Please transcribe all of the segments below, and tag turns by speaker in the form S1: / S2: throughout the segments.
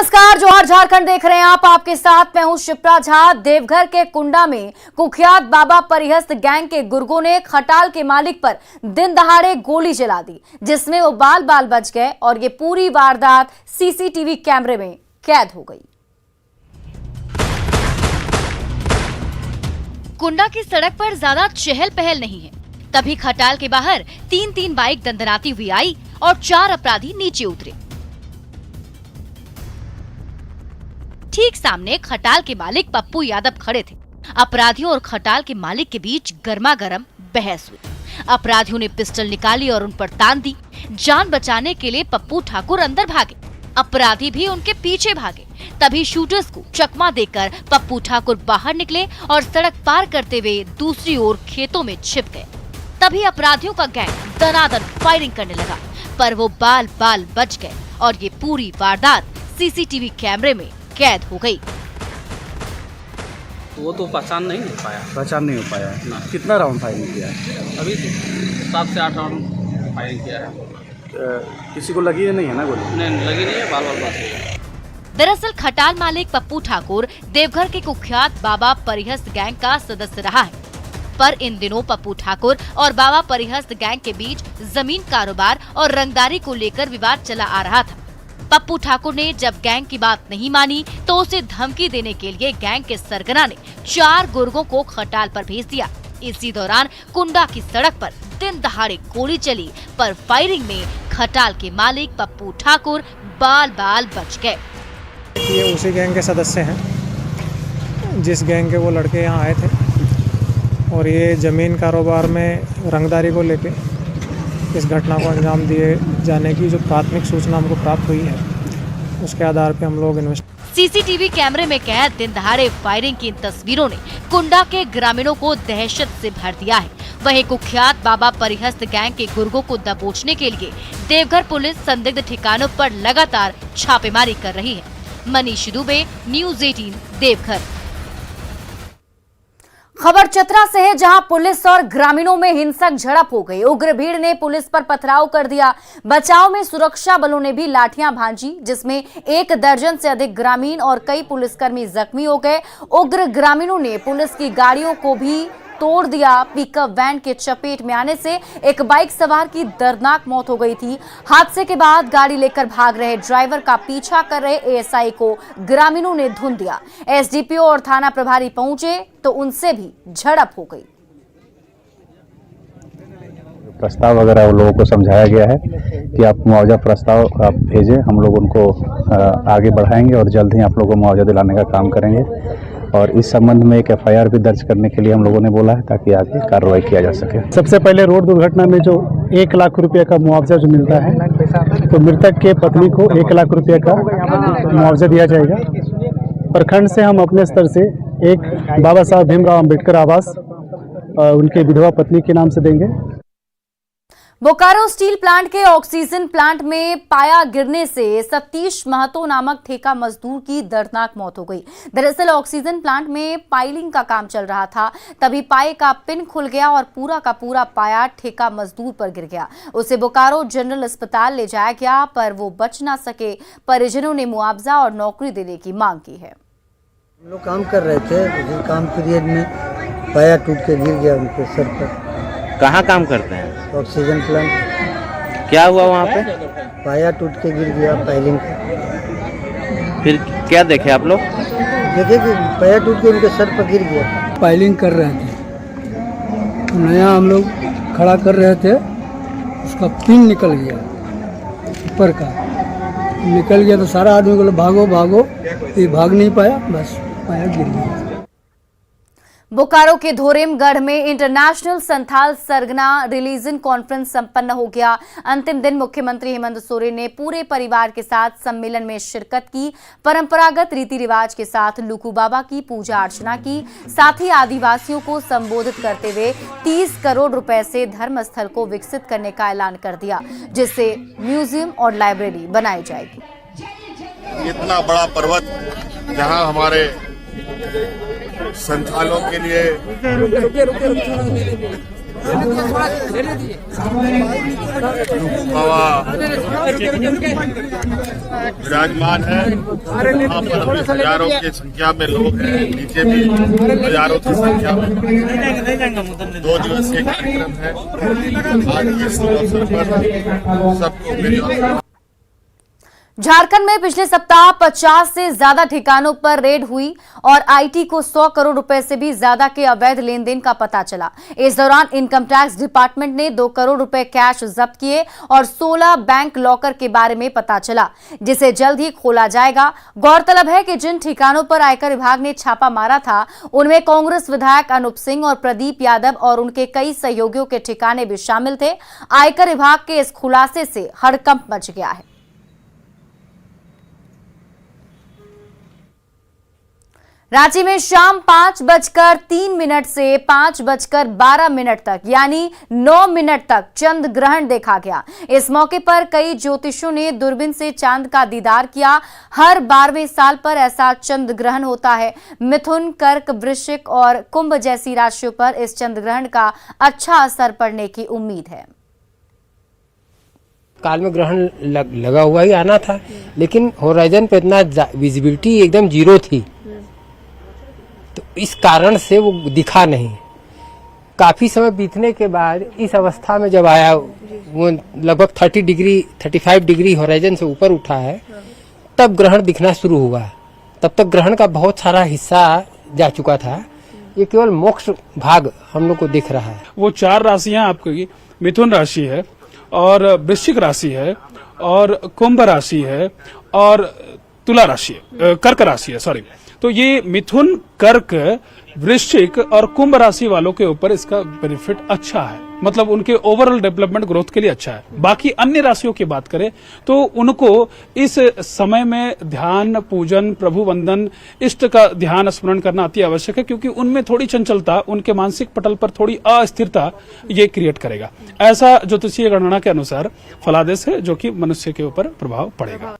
S1: नमस्कार, जोहार झारखंड देख रहे हैं आप। आपके साथ मैं हूं शिप्रा झा। देवघर के कुंडा में कुख्यात बाबा परिहस्त गैंग के गुर्गों ने खटाल के मालिक पर दिन दहाड़े गोली चला दी, जिसमें वो बाल बाल बच गए और ये पूरी वारदात सीसीटीवी कैमरे में कैद हो गई।
S2: कुंडा की सड़क पर ज्यादा चहल पहल नहीं है, तभी खटाल के बाहर तीन बाइक दंदनाती हुई आई और 4 अपराधी नीचे उतरे। ठीक सामने खटाल के मालिक पप्पू यादव खड़े थे। अपराधियों और खटाल के मालिक के बीच गर्मा गर्म बहस हुई। अपराधियों ने पिस्टल निकाली और उन पर तान दी। जान बचाने के लिए पप्पू ठाकुर अंदर भागे, अपराधी भी उनके पीछे भागे। तभी शूटर्स को चकमा देकर पप्पू ठाकुर बाहर निकले और सड़क पार करते हुए दूसरी ओर खेतों में छिप गए। तभी अपराधियों का गैंग दनादन फायरिंग करने लगा, पर वो बाल बाल बच गए और ये पूरी वारदात सीसीटीवी कैमरे में कैद हो गई।
S3: वो तो पहचान नहीं हो पाया
S4: है। कितना राउंड फायरिंग किया है?
S3: अभी 7 से 8 राउंड फायरिंग किया है।
S4: किसी को लगी नहीं है ना गोली?
S3: नहीं लगी नहीं है, बाल बाल बच।
S2: दरअसल खटाल मालिक पप्पू ठाकुर देवघर के कुख्यात बाबा परिहस्त गैंग का सदस्य रहा है, पर इन दिनों पप्पू ठाकुर और बाबा परिहस्त गैंग के बीच जमीन कारोबार और रंगदारी को लेकर विवाद चला आ रहा था। पप्पू ठाकुर ने जब गैंग की बात नहीं मानी तो उसे धमकी देने के लिए गैंग के सरगना ने 4 गुर्गों को खटाल पर भेज दिया। इसी दौरान कुंडा की सड़क पर दिन दहाड़े गोली चली, पर फायरिंग में खटाल के मालिक पप्पू ठाकुर बाल बाल बच गए।
S5: ये उसी गैंग के सदस्य हैं जिस गैंग के वो लड़के यहाँ आए थे और ये ज़मीन कारोबार में रंगदारी को लेके इस घटना को अंजाम दिए जाने की जो प्राथमिक सूचना हमको प्राप्त हुई है, उसके आधार पे हम लोग
S2: सीसीटीवी कैमरे में कैद दिन दहाड़े फायरिंग की इन तस्वीरों ने कुंडा के ग्रामीणों को दहशत से भर दिया है। वहीं कुख्यात बाबा परिहस्त गैंग के गुर्गों को दबोचने के लिए देवघर पुलिस संदिग्ध ठिकानों पर लगातार छापेमारी कर रही है। मनीष दुबे, न्यूज़ 18 देवघर।
S1: खबर चतरा से है, जहां पुलिस और ग्रामीणों में हिंसक झड़प हो गई। उग्र भीड़ ने पुलिस पर पथराव कर दिया। बचाव में सुरक्षा बलों ने भी लाठियां भांजी, जिसमें 1 दर्जन से अधिक ग्रामीण और कई पुलिसकर्मी जख्मी हो गए। उग्र ग्रामीणों ने पुलिस की गाड़ियों को भी तोड़ दिया। पिकअप वैन के चपेट में आने से एक बाइक सवार की दर्दनाक मौत हो गई थी। हादसे के बाद गाड़ी लेकर भाग रहे ड्राइवर का पीछा कर रहे एएसआई को ग्रामीणों ने धुन दिया। एसडीपीओ और थाना प्रभारी पहुंचे तो उनसे भी झड़प हो गई।
S6: प्रस्ताव वगैरह लोगों को समझाया गया है कि आप मुआवजा प्रस्ताव आप भेजें, हम लोग उनको आगे बढ़ाएंगे और जल्द ही आप लोगों को मुआवजा दिलाने का काम करेंगे। और इस संबंध में एक एफआईआर भी दर्ज करने के लिए हम लोगों ने बोला है, ताकि आगे कार्रवाई किया जा सके।
S5: सबसे पहले रोड दुर्घटना में जो 1 लाख रुपये का मुआवजा जो मिलता है, तो मृतक के पत्नी को 1 लाख रुपये का मुआवजा दिया जाएगा। प्रखंड से हम अपने स्तर से एक बाबा साहब भीमराव अम्बेडकर आवास उनके विधवा पत्नी के नाम से देंगे।
S1: बोकारो स्टील प्लांट के ऑक्सीजन प्लांट में पाया गिरने से सतीश महतो नामक ठेका मजदूर की दर्दनाक मौत हो गई। दरअसल ऑक्सीजन प्लांट में पाइलिंग का काम चल रहा था, तभी पाए का पिन खुल गया और पूरा का पूरा पाया ठेका मजदूर पर गिर गया। उसे बोकारो जनरल अस्पताल ले जाया गया, पर वो बच ना सके। परिजनों ने मुआवजा और नौकरी देने की मांग की है।
S7: हम लोग काम कर रहे थे, काम पीरियड में पाया टूट के गिर गया उनके सर पर।
S8: कहाँ काम करते हैं?
S7: Oxygen plant.
S8: क्या हुआ वहाँ पे?
S7: पाया टूट के गिर गया पाइलिंग का।
S8: फिर क्या देखे आप लोग?
S7: देखे कि पाया टूट के उनके सर पर गिर गया।
S9: पाइलिंग कर रहे थे, नया हम लोग खड़ा कर रहे थे, उसका पिन निकल गया, ऊपर का निकल गया तो सारा आदमी बोले भागो भागो, ये भाग नहीं पाया, बस पाया गिर गया।
S1: बोकारो के धोरेमगढ़ में इंटरनेशनल संथाल सरगना रिलीजन कॉन्फ्रेंस संपन्न हो गया। अंतिम दिन मुख्यमंत्री हेमंत सोरेन ने पूरे परिवार के साथ सम्मेलन में शिरकत की। परंपरागत रीति रिवाज के साथ लुकू बाबा की पूजा अर्चना की। साथ ही आदिवासियों को संबोधित करते हुए 30 करोड़ रुपए से धर्मस्थल को विकसित करने का ऐलान कर दिया, जिससे म्यूजियम और लाइब्रेरी बनाई जाएगी।
S10: इतना बड़ा पर्वत जहां हमारे संथालों के लिए बाबा विराजमान है। यहाँ पर अभी हजारों की संख्या में लोग हैं, नीचे भी हजारों की संख्या में 2 दिवसीय कार्यक्रम है। आज इस अवसर पर सबको मेरी
S1: झारखंड में पिछले सप्ताह 50 से ज्यादा ठिकानों पर रेड हुई और आईटी को 100 करोड़ रुपए से भी ज्यादा के अवैध लेन देन का पता चला। इस दौरान इनकम टैक्स डिपार्टमेंट ने 2 करोड़ रुपए कैश जब्त किए और 16 बैंक लॉकर के बारे में पता चला, जिसे जल्द ही खोला जाएगा। गौरतलब है कि जिन ठिकानों पर आयकर विभाग ने छापा मारा था उनमें कांग्रेस विधायक अनूप सिंह और प्रदीप यादव और उनके कई सहयोगियों के ठिकाने भी शामिल थे। आयकर विभाग के इस खुलासे से हड़कंप मच गया है। रांची में शाम 5:03 से 5:12 तक यानी 9 मिनट तक चंद ग्रहण देखा गया। इस मौके पर कई ज्योतिषियों ने दूरबीन से चांद का दीदार किया। हर 12वें साल पर ऐसा चंद्र ग्रहण होता है। मिथुन, कर्क, वृश्चिक और कुंभ जैसी राशियों पर इस चंद्र ग्रहण का अच्छा असर पड़ने की उम्मीद है।
S11: काल में ग्रहण लगा हुआ ही आना था, लेकिन होराइजन पे इतना विजिबिलिटी एकदम जीरो थी, तो इस कारण से वो दिखा नहीं। काफी समय बीतने के बाद इस अवस्था में जब आया, वो लगभग 35 डिग्री होराइजन से ऊपर उठा है, तब ग्रहण दिखना शुरू हुआ। तब तक ग्रहण का बहुत सारा हिस्सा जा चुका था। ये केवल मोक्ष भाग हम लोग को दिख रहा है।
S12: वो 4 राशियां आपकी मिथुन राशि है और वृश्चिक राशि है और कुंभ राशि है और तुला राशि है, कर्क राशि है, सॉरी। तो ये मिथुन, कर्क, वृश्चिक और कुंभ राशि वालों के ऊपर इसका बेनिफिट अच्छा है, मतलब उनके ओवरऑल डेवलपमेंट ग्रोथ के लिए अच्छा है। बाकी अन्य राशियों की बात करें तो उनको इस समय में ध्यान, पूजन, प्रभु वंदन, इष्ट का ध्यान स्मरण करना अति आवश्यक है, क्योंकि उनमें थोड़ी चंचलता, उनके मानसिक पटल पर थोड़ी अस्थिरता ये क्रिएट करेगा। ऐसा ज्योतिषीय गणना के अनुसार फलादेश है, जो कि मनुष्य के ऊपर प्रभाव पड़ेगा।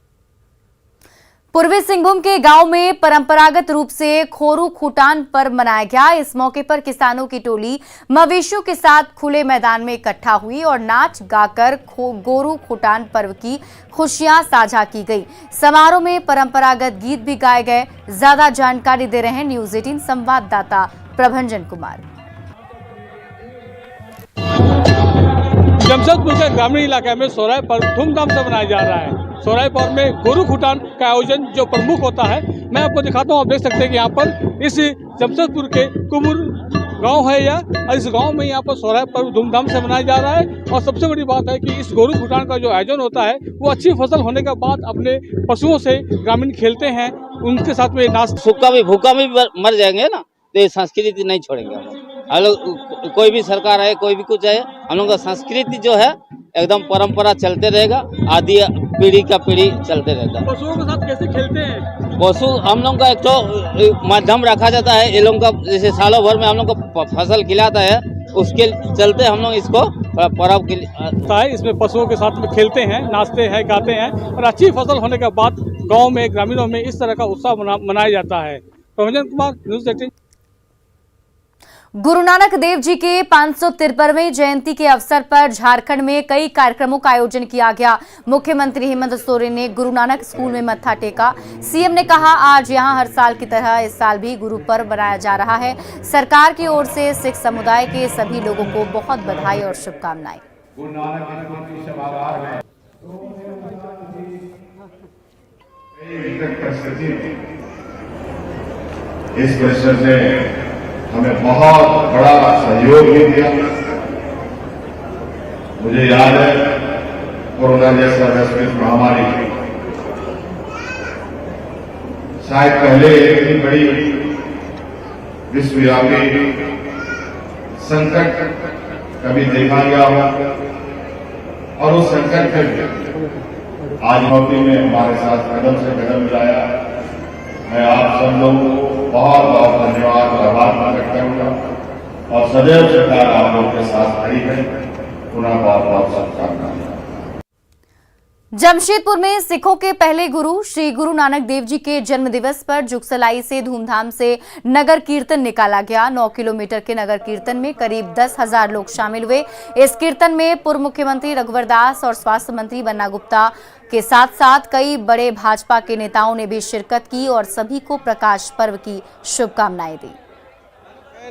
S1: पूर्वी सिंहभूम के गांव में परंपरागत रूप से खोरू खुटान पर्व मनाया गया। इस मौके पर किसानों की टोली मवेशियों के साथ खुले मैदान में इकट्ठा हुई और नाच गाकर गोरू खुटान पर्व की खुशियां साझा की गई। समारोह में परंपरागत गीत भी गाए गए। ज्यादा जानकारी दे रहे हैं न्यूज 18 संवाददाता प्रभंजन कुमार।
S12: जमशेदपुर के ग्रामीण इलाके में सोहराय पर्व धूमधाम से मनाया जा रहा है। सोहराय पर्व में गोरू खुटान का आयोजन जो प्रमुख होता है, मैं आपको दिखाता हूँ। आप देख सकते हैं कि यहाँ पर इस जमशेदपुर के कुमुर गांव है या इस गांव में यहाँ पर सोहराय पर्व धूमधाम से मनाया जा रहा है। और सबसे बड़ी बात है कि इस गोरू खुटान का जो आयोजन होता है वो अच्छी फसल होने के बाद अपने पशुओं से ग्रामीण खेलते हैं, उनके साथ में नाच।
S13: सूखा भी भूखा भी मर जाएंगे ना, तो ये संस्कृति नहीं छोड़ेंगे हम लोग। कोई भी सरकार है, कोई भी कुछ है, हम लोग का संस्कृति जो है एकदम परंपरा चलते रहेगा, आदि पीढ़ी का पीढ़ी चलते रहता है।
S12: पशुओं के साथ कैसे खेलते हैं?
S13: पशु हम लोग का एक तो माध्यम रखा जाता है, ये लोग का जैसे सालों भर में हम लोग को फसल खिलाता है, उसके चलते हम लोग इसको पर्व के लिए
S12: इसमें पशुओं के साथ में खेलते हैं, नाचते हैं, गाते हैं और अच्छी फसल होने के बाद गाँव में, ग्रामीणों में इस तरह का उत्साह मनाया जाता है। प्रभंजन कुमार, न्यूज 18।
S1: गुरु नानक देव जी के 553वें जयंती के अवसर पर झारखंड में कई कार्यक्रमों का आयोजन किया गया। मुख्यमंत्री हेमंत सोरेन ने गुरु नानक स्कूल में मत्था टेका। सीएम ने कहा, आज यहां हर साल की तरह इस साल भी गुरु पर्व मनाया जा रहा है। सरकार की ओर से सिख समुदाय के सभी लोगों को बहुत बधाई और शुभकामनाएं।
S10: इस परिषद ने हमें बहुत बड़ा सहयोग भी दिया। मुझे याद है कोरोना जैसा वैश्विक महामारी, शायद पहले इतनी बड़ी विश्वव्यापी संकट कभी देखा गया हो, और उस संकट में आज मोदी ने हमारे साथ कदम से कदम मिलाया। मैं आप सब लोगों को बहुत बहुत धन्यवाद और आभार प्रकट करूंगा और सदैव सरकार आप लोगों के साथ खड़ी है। पुनः बहुत बहुत शुभकामनाएं।
S1: जमशेदपुर में सिखों के पहले गुरु श्री गुरु नानक देव जी के जन्म दिवस पर जुगसलाई से धूमधाम से नगर कीर्तन निकाला गया। 9 किलोमीटर के नगर कीर्तन में करीब 10,000 लोग शामिल हुए। इस कीर्तन में पूर्व मुख्यमंत्री रघुवर दास और स्वास्थ्य मंत्री बन्ना गुप्ता के साथ साथ कई बड़े भाजपा के नेताओं ने भी शिरकत की और सभी को प्रकाश पर्व की शुभकामनाएं दी।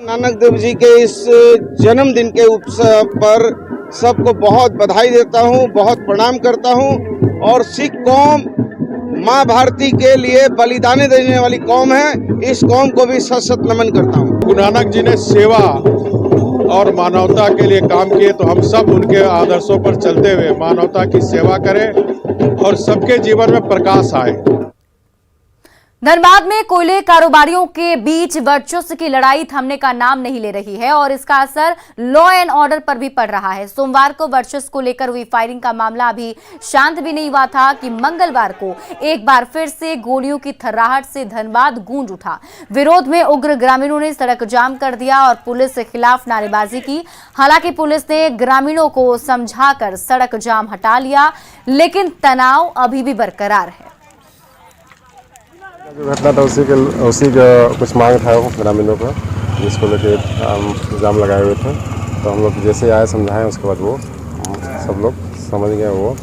S14: नानक देव जी के इस जन्मदिन के उत्सव पर सबको बहुत बधाई देता हूं, बहुत प्रणाम करता हूं और सिख कौम मां भारती के लिए बलिदान देने वाली कौम है। इस कौम को भी सत सत नमन करता हूं।
S10: गुरु नानक जी ने सेवा और मानवता के लिए काम किए, तो हम सब उनके आदर्शों पर चलते हुए मानवता की सेवा करें और सबके जीवन में प्रकाश आए।
S1: धनबाद में कोयले कारोबारियों के बीच वर्चस्व की लड़ाई थमने का नाम नहीं ले रही है और इसका असर लॉ एंड ऑर्डर पर भी पड़ रहा है। सोमवार को वर्चस्व को लेकर हुई फायरिंग का मामला अभी शांत भी नहीं हुआ था कि मंगलवार को एक बार फिर से गोलियों की थर्राहट से धनबाद गूंज उठा। विरोध में उग्र ग्रामीणों ने सड़क जाम कर दिया और पुलिस के खिलाफ नारेबाजी की। हालांकि पुलिस ने ग्रामीणों को समझाकर सड़क जाम हटा लिया, लेकिन तनाव अभी भी बरकरार है।
S15: जो घटना था उसी का कुछ मांग था ग्रामीणों का, जिसको लेके इल्ज़ाम लगाए हुए थे। तो हम लोग जैसे आए समझाएं, उसके बाद वो सब लोग समझ गए। वो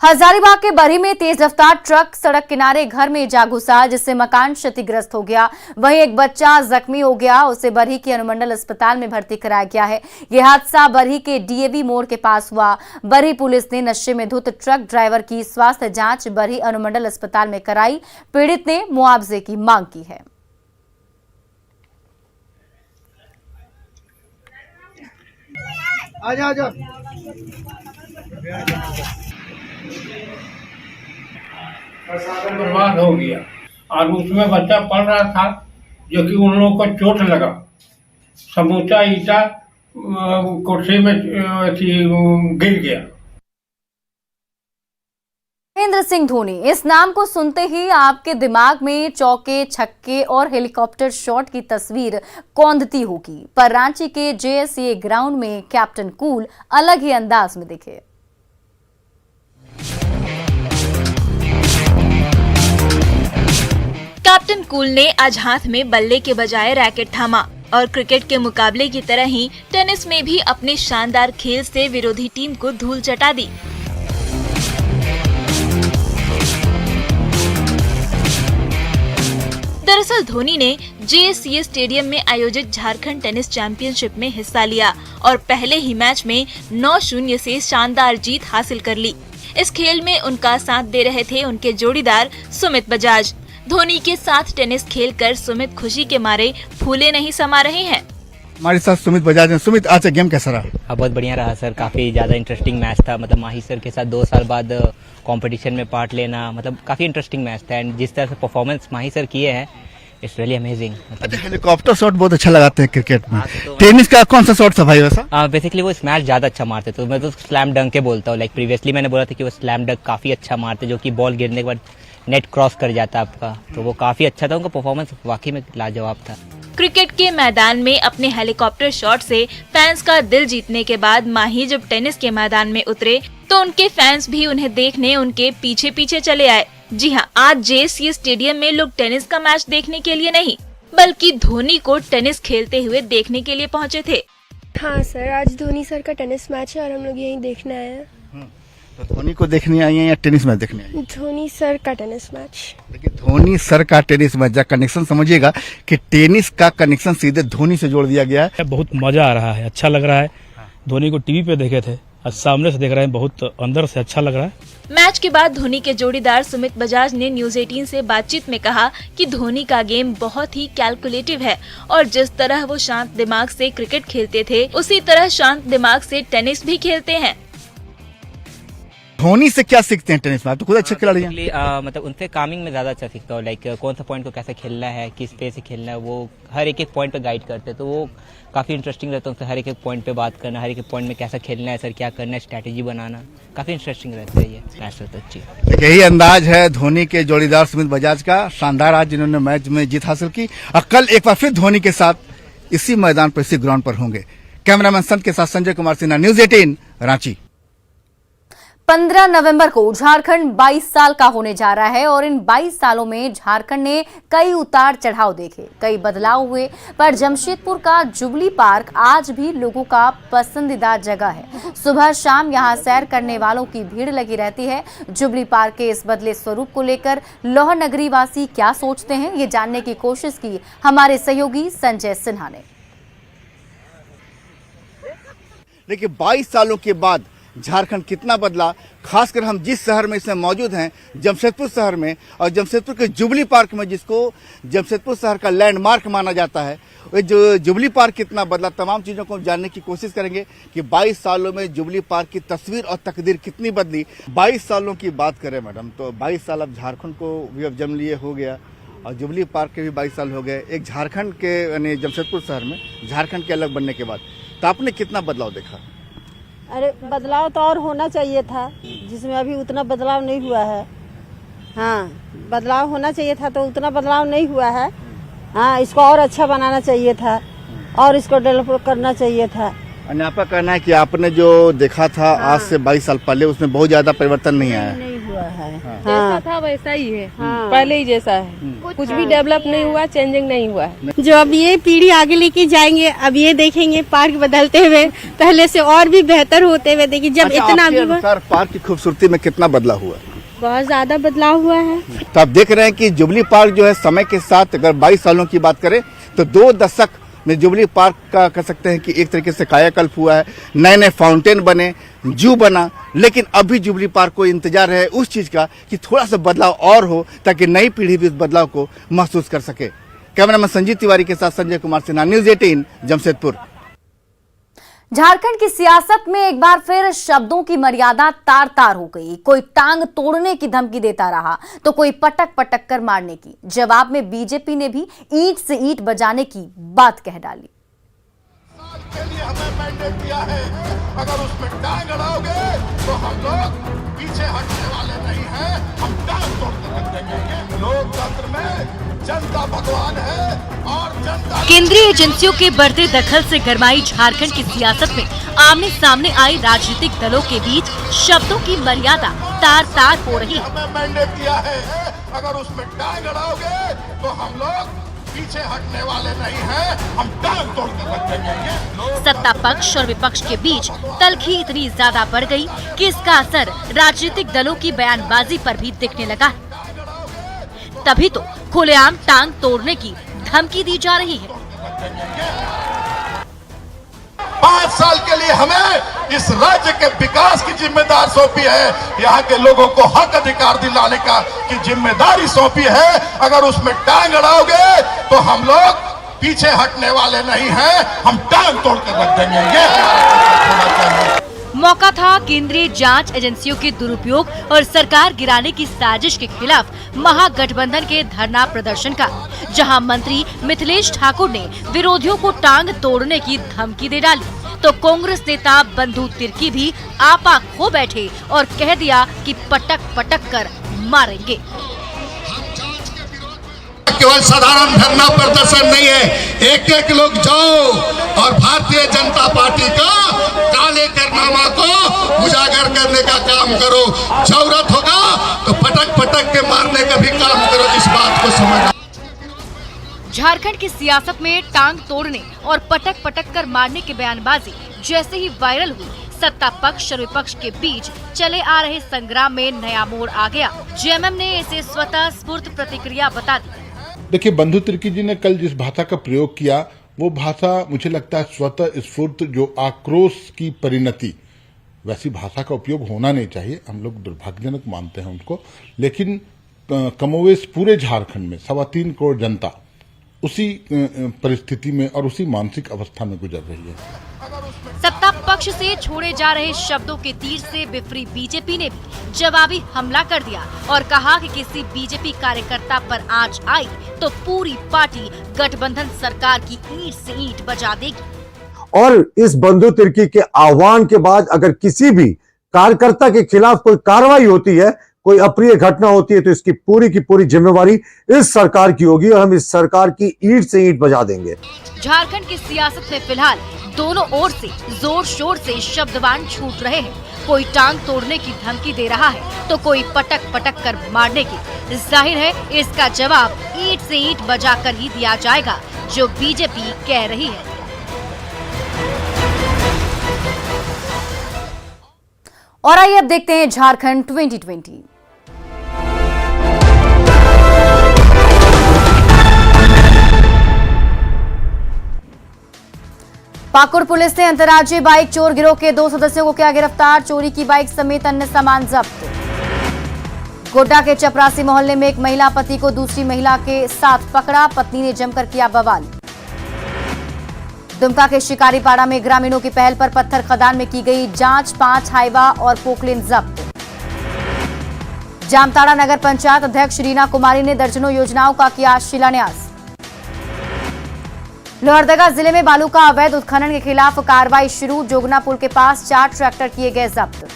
S1: हजारीबाग के बरही में तेज रफ्तार ट्रक सड़क किनारे घर में जा घुसा, जिससे मकान क्षतिग्रस्त हो गया। वहीं एक बच्चा जख्मी हो गया, उसे बरही के अनुमंडल अस्पताल में भर्ती कराया गया है। यह हादसा बरही के डीएवी मोड़ के पास हुआ। बरही पुलिस ने नशे में धुत ट्रक ड्राइवर की स्वास्थ्य जांच बरही अनुमंडल अस्पताल में कराई। पीड़ित ने मुआवजे की मांग की है।
S14: आजा
S11: बर्बाद हो गया और उसमें बच्चा पढ़ रहा था, जो कि उन लोगों को चोट लगा। समूचा ईटा कुर्सी में गिर गया।
S1: महेंद्र सिंह धोनी, इस नाम को सुनते ही आपके दिमाग में चौके, छक्के और हेलीकॉप्टर शॉट की तस्वीर कौंधती होगी। पर रांची के जेएससीए ग्राउंड में कैप्टन कूल अलग ही अंदाज में दिखे।
S16: कैप्टन कूल ने आज हाथ में बल्ले के बजाय रैकेट थामा और क्रिकेट के मुकाबले की तरह ही टेनिस में भी अपने शानदार खेल से विरोधी टीम को धूल चटा दी। दरअसल धोनी ने जेएससीए स्टेडियम में आयोजित झारखंड टेनिस चैंपियनशिप में हिस्सा लिया और पहले ही मैच में 9-0 से शानदार जीत हासिल कर ली। इस खेल में उनका साथ दे रहे थे उनके जोड़ीदार सुमित बजाज। धोनी के साथ टेनिस खेलकर सुमित खुशी के मारे फूले नहीं समा रहे हैं।
S17: हमारे साथ सुमित बजाज हैं। सुमित, आज गेम कैसा रहा?
S18: बहुत बढ़िया रहा सर, काफी ज्यादा इंटरेस्टिंग मैच था। मतलब माही सर के साथ 2 साल बाद कंपटीशन में पार्ट लेना, मतलब काफी इंटरेस्टिंग मैच था। एंड जिस तरह से परफॉर्मेंस माही सर किए हैं, it's really amazing.
S17: Helicopter shot बहुत अच्छा लगाते हैं क्रिकेट में। टेनिस का कौन सा शॉट था भाई वैसा?
S18: बेसिकली वो स्मैश ज्यादा अच्छा मारते, तो मैं तो स्लैम डंक के बोलता हूँ। लाइक प्रीवियसली मैंने बोला था कि वो स्लैम डंक काफी अच्छा मारते, जो कि बॉल गिरने के बाद नेट क्रॉस कर जाता आपका। तो वो काफी अच्छा था, उनका परफॉर्मेंस वाकई में लाजवाब था।
S16: क्रिकेट के मैदान में अपने हेलीकॉप्टर शॉट से फैंस का दिल जीतने के बाद माही जब टेनिस के मैदान में उतरे तो उनके फैंस भी उन्हें देखने उनके पीछे पीछे चले आए। जी हाँ, आज जेएससीए स्टेडियम में लोग टेनिस का मैच देखने के लिए नहीं, बल्कि धोनी को टेनिस खेलते हुए देखने के लिए पहुँचे थे।
S19: हाँ सर, आज धोनी सर का टेनिस मैच है और हम लोग यहीं देखने आए हैं।
S17: तो धोनी को देखने आई हैं या टेनिस मैच देखने आई हैं?
S19: धोनी सर का टेनिस मैच।
S17: देखिए, धोनी सर का टेनिस मैच का कनेक्शन समझिएगा कि टेनिस का कनेक्शन सीधे धोनी से जोड़ दिया गया है।
S20: बहुत मजा आ रहा है, अच्छा लग रहा है। धोनी को टीवी पे देखे थे, आज सामने से देख रहे हैं, बहुत अंदर से अच्छा लग रहा है।
S16: मैच के बाद धोनी के जोड़ीदार सुमित बजाज ने न्यूज 18 से बातचीत में कहा कि धोनी का गेम बहुत ही कैलकुलेटिव है और जिस तरह वो शांत दिमाग से क्रिकेट खेलते थे, उसी तरह शांत दिमाग से टेनिस भी खेलते हैं।
S17: धोनी से क्या सीखते हैं टेनिस में? आप तो खुद अच्छे खिलाड़ी हैं।
S18: मतलब उनसे कामिंग में ज्यादा अच्छा सीखता हूँ। लाइक कौन सा पॉइंट को कैसे खेलना है, किस पे से खेलना है, वो हर एक पॉइंट पे गाइड करते हैं। तो वो काफी इंटरेस्टिंग रहता है, उनसे हर एक पॉइंट पे बात करना, हर एक पॉइंट में कैसा खेलना है सर, क्या करना है, स्ट्रैटेजी बनाना, काफी इंटरेस्टिंग रहता है ये मैच। तो अच्छी
S17: यही अंदाज है धोनी के जोड़ीदार सुमित बजाज का। शानदार आज जिन्होंने मैच में जीत हासिल की और कल एक बार फिर धोनी के साथ इसी मैदान पर, इसी ग्राउंड पर होंगे। कैमरामैन संत के साथ संजय कुमार सिन्हा, न्यूज 18 रांची।
S1: 15 नवंबर को झारखंड 22 साल का होने जा रहा है और इन 22 सालों में झारखंड ने कई उतार चढ़ाव देखे, कई बदलाव हुए, पर जमशेदपुर का जुबली पार्क आज भी लोगों का पसंदीदा जगह है। सुबह शाम यहां सैर करने वालों की भीड़ लगी रहती है। जुबली पार्क के इस बदले स्वरूप को लेकर लौह नगरी वासी क्या सोचते हैं, ये जानने की कोशिश की हमारे सहयोगी संजय सिन्हा ने।
S17: देखिए 22 सालों के बाद झारखंड कितना बदला, खासकर हम जिस शहर में इसमें मौजूद हैं, जमशेदपुर शहर में, और जमशेदपुर के जुबली पार्क में, जिसको जमशेदपुर शहर का लैंडमार्क माना जाता है, वो जो जुबली पार्क कितना बदला, तमाम चीज़ों को हम जानने की कोशिश करेंगे कि 22 सालों में जुबली पार्क की तस्वीर और तकदीर कितनी बदली। 22 सालों की बात करें मैडम, तो 22 साल अब झारखंड को भी अब जन्म लिए हो गया और जुबली पार्क के भी 22 साल हो गए। एक झारखंड के यानी जमशेदपुर शहर में झारखंड के अलग बनने के बाद, तो आपने कितना बदलाव देखा?
S21: अरे बदलाव तो और होना चाहिए था, जिसमें अभी उतना बदलाव नहीं हुआ है। हाँ, बदलाव होना चाहिए था, तो उतना बदलाव नहीं हुआ है। हाँ, इसको और अच्छा बनाना चाहिए था और इसको डेवलप करना चाहिए था।
S17: आपका कहना है कि आपने जो देखा था आज से 22 साल पहले, उसमें बहुत ज्यादा परिवर्तन नहीं आया?
S21: नहीं हुआ है।
S22: जैसा था वैसा ही है। पहले ही जैसा है, कुछ भी डेवलप नहीं हुआ, चेंजिंग नहीं हुआ है।
S19: जो अब ये पीढ़ी आगे लेके जाएंगे, अब ये देखेंगे पार्क बदलते हुए, पहले से और भी बेहतर होते हुए। देखिए जब इतना भी
S17: पार्क की खूबसूरती में कितना बदलाव हुआ?
S19: बहुत ज्यादा बदलाव हुआ है।
S17: तो आप देख रहे हैं कि जुबली पार्क जो है समय के साथ, अगर 22 सालों की बात करें तो 2 दशक में जुबली पार्क का कह सकते हैं कि एक तरीके से कायाकल्प हुआ है। नए नए फाउंटेन बने, जू बना, लेकिन अभी जुबली पार्क को इंतजार है उस चीज का कि थोड़ा सा बदलाव और हो, ताकि नई पीढ़ी भी इस बदलाव को महसूस कर सके। कैमरामैन संजीत तिवारी के साथ संजय कुमार सिन्हा, न्यूज़ 18 जमशेदपुर।
S1: झारखंड की सियासत में एक बार फिर शब्दों की मर्यादा तार तार हो गई। कोई टांग तोड़ने की धमकी देता रहा तो कोई पटक पटक कर मारने की। जवाब में बीजेपी ने भी ईंट से ईंट बजाने की बात कह डाली।
S10: के लिए हमें मैंडेट दिया है, अगर उसमें टांग अड़ाओगे तो हम लोग पीछे हटने वाले नहीं हैं, हम टांग तोड़ कर रख देंगे। लोकतंत्र में जनता भगवान है और जनता।
S2: केंद्रीय एजेंसियों के बढ़ते दखल से गरमाई झारखंड की सियासत में आमने सामने आई राजनीतिक दलों के बीच शब्दों की मर्यादा तार तार हो रही।
S10: हमें मैंडेट दिया है, अगर उसमें टांग अड़ाओगे तो हम लोग पीछे हटने वाले नहीं हैं, हम टांग तोड़ कर रख देंगे।
S2: सत्ता पक्ष और विपक्ष के बीच तल्खी इतनी ज्यादा बढ़ गई कि इसका असर राजनीतिक दलों की बयानबाजी पर भी दिखने लगा है। तभी तो खुलेआम टांग तोड़ने की धमकी दी जा रही है।
S10: 5 साल के लिए हमें इस राज्य के विकास की जिम्मेदारी सौंपी है, यहाँ के लोगों को हक अधिकार दिलाने का की जिम्मेदारी सौंपी है। अगर उसमें टांग अड़ाओगे तो हम लोग पीछे हटने वाले नहीं हैं, हम टांग तोड़ कर रख देंगे।
S2: मौका था केंद्रीय जांच एजेंसियों के दुरुपयोग और सरकार गिराने की साजिश के खिलाफ महागठबंधन के धरना प्रदर्शन का, जहां मंत्री मिथिलेश ठाकुर ने विरोधियों को टांग तोड़ने की धमकी दे डाली, तो कांग्रेस नेता बंधु तिर्की भी आपा खो बैठे और कह दिया कि पटक पटक कर मारेंगे।
S10: केवल साधारण धरना प्रदर्शन नहीं है, एक एक लोग जाओ और भारतीय जनता पार्टी का काले कारनामा को उजागर करने का काम करो। जरूरत होगा तो पटक पटक के मारने का भी काम करो, इस बात को समझना।
S2: झारखंड की सियासत में टांग तोड़ने और पटक पटक कर मारने की बयानबाजी जैसे ही वायरल हुई, सत्ता पक्ष और विपक्ष के बीच चले आ रहे संग्राम में नया मोड़ आ गया। जेएमएम ने इसे स्वतः स्फूर्त प्रतिक्रिया बता दी।
S23: देखिए, बंधु तिर्की जी ने कल जिस भाषा का प्रयोग किया, वो भाषा मुझे लगता है स्वतः स्फूर्त, जो आक्रोश की परिणति, वैसी भाषा का उपयोग होना नहीं चाहिए। हम लोग दुर्भाग्यजनक मानते हैं उनको, लेकिन कमोवेश पूरे झारखंड में 3.25 करोड़ जनता उसी परिस्थिति में और उसी मानसिक अवस्था में गुजर रही है।
S2: सत्ता पक्ष से छोड़े जा रहे शब्दों के तीर से बिफरी बीजेपी ने भी जवाबी हमला कर दिया और कहा कि किसी बीजेपी कार्यकर्ता पर आंच आई तो पूरी पार्टी गठबंधन सरकार की ईंट से ईंट बजा देगी।
S24: और इस बंधु तिर्की के आह्वान के बाद अगर किसी भी कार्यकर्ता के खिलाफ कोई कार्रवाई होती है
S3: कोई अप्रिय घटना होती है तो इसकी की पूरी जिम्मेवारी इस सरकार की होगी और हम इस सरकार की ईंट से ईंट बजा देंगे।
S2: झारखंड की सियासत में फिलहाल दोनों ओर से जोर शोर से शब्दबाण छूट रहे हैं। कोई टांग तोड़ने की धमकी दे रहा है तो कोई पटक पटक कर मारने की। जाहिर है इसका जवाब ईंट से ईंट बजाकर ही दिया जाएगा, जो बीजेपी कह रही है।
S1: और आइए अब देखते हैं झारखंड 2020। पाकुड़ पुलिस ने अंतर्राज्यीय बाइक चोर गिरोह के 2 सदस्यों को किया गिरफ्तार। चोरी की बाइक समेत अन्य सामान जब्त। गोड्डा के चपरासी मोहल्ले में एक महिला पति को दूसरी महिला के साथ पकड़ा, पत्नी ने जमकर किया बवाल। दुमका के शिकारीपाड़ा में ग्रामीणों की पहल पर पत्थर खदान में की गई जांच, 5 हाइवा और पोकलेन जब्त। जामताड़ा नगर पंचायत अध्यक्ष रीना कुमारी ने दर्जनों योजनाओं का किया शिलान्यास। लोहरदगा जिले में बालू का अवैध उत्खनन के खिलाफ कार्रवाई शुरू। जोगना पुल के पास 4 ट्रैक्टर किए गए जब्त।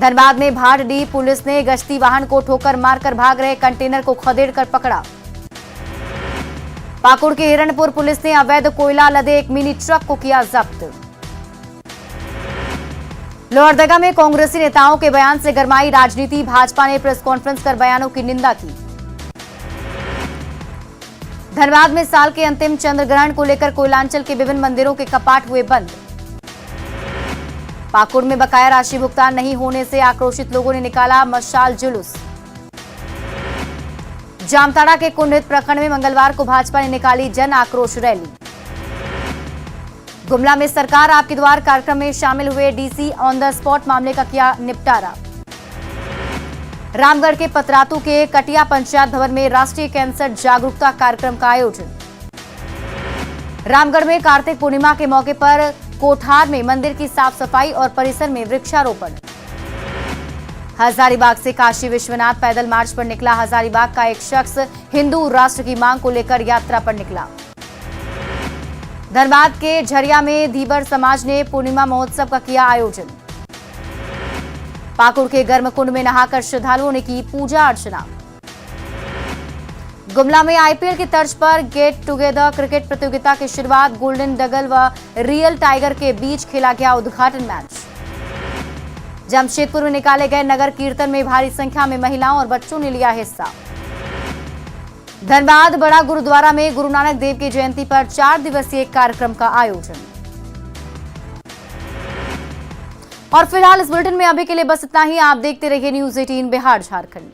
S1: धनबाद में भाटडीह पुलिस ने गश्ती वाहन को ठोकर मारकर भाग रहे कंटेनर को खदेड़कर पकड़ा। पाकुड़ के हिरणपुर पुलिस ने अवैध कोयला लदे एक मिनी ट्रक को किया जब्त। लोहरदगा में कांग्रेसी नेताओं के बयान से गरमाई राजनीति। भाजपा ने प्रेस कॉन्फ्रेंस कर बयानों की निंदा की। धनबाद में साल के अंतिम चंद्र ग्रहण को लेकर कोयलांचल के विभिन्न मंदिरों के कपाट हुए बंद। पाकुड़ में बकाया राशि भुगतान नहीं होने से आक्रोशित लोगों ने निकाला मशाल जुलूस। जामताड़ा के कुंडित प्रखंड में मंगलवार को भाजपा ने निकाली जन आक्रोश रैली। गुमला में सरकार आपके द्वार कार्यक्रम में शामिल हुए डीसी ऑन द स्पॉट मामले का किया निपटारा। रामगढ़ के पतरातू के कटिया पंचायत भवन में राष्ट्रीय कैंसर जागरूकता कार्यक्रम का आयोजन। रामगढ़ में कार्तिक पूर्णिमा के मौके पर कोठार में मंदिर की साफ सफाई और परिसर में वृक्षारोपण। हजारीबाग से काशी विश्वनाथ पैदल मार्च पर निकला। हजारीबाग का एक शख्स हिंदू राष्ट्र की मांग को लेकर यात्रा पर निकला। धनबाद के झरिया में धीबर समाज ने पूर्णिमा महोत्सव का किया आयोजन। पाकुड़ के गर्मकुंड में नहाकर श्रद्धालुओं ने की पूजा अर्चना। गुमला में आईपीएल की तर्ज पर गेट टुगेदर क्रिकेट प्रतियोगिता की शुरुआत। गोल्डन डगल व रियल टाइगर के बीच खेला गया उद्घाटन मैच। जमशेदपुर में निकाले गए नगर कीर्तन में भारी संख्या में महिलाओं और बच्चों ने लिया हिस्सा। धनबाद बड़ा गुरुद्वारा में गुरु नानक देव की जयंती पर 4 दिवसीय कार्यक्रम का आयोजन। और फिलहाल इस बुलेटिन में अभी के लिए बस इतना ही। आप देखते रहिए न्यूज़ 18 बिहार झारखंड।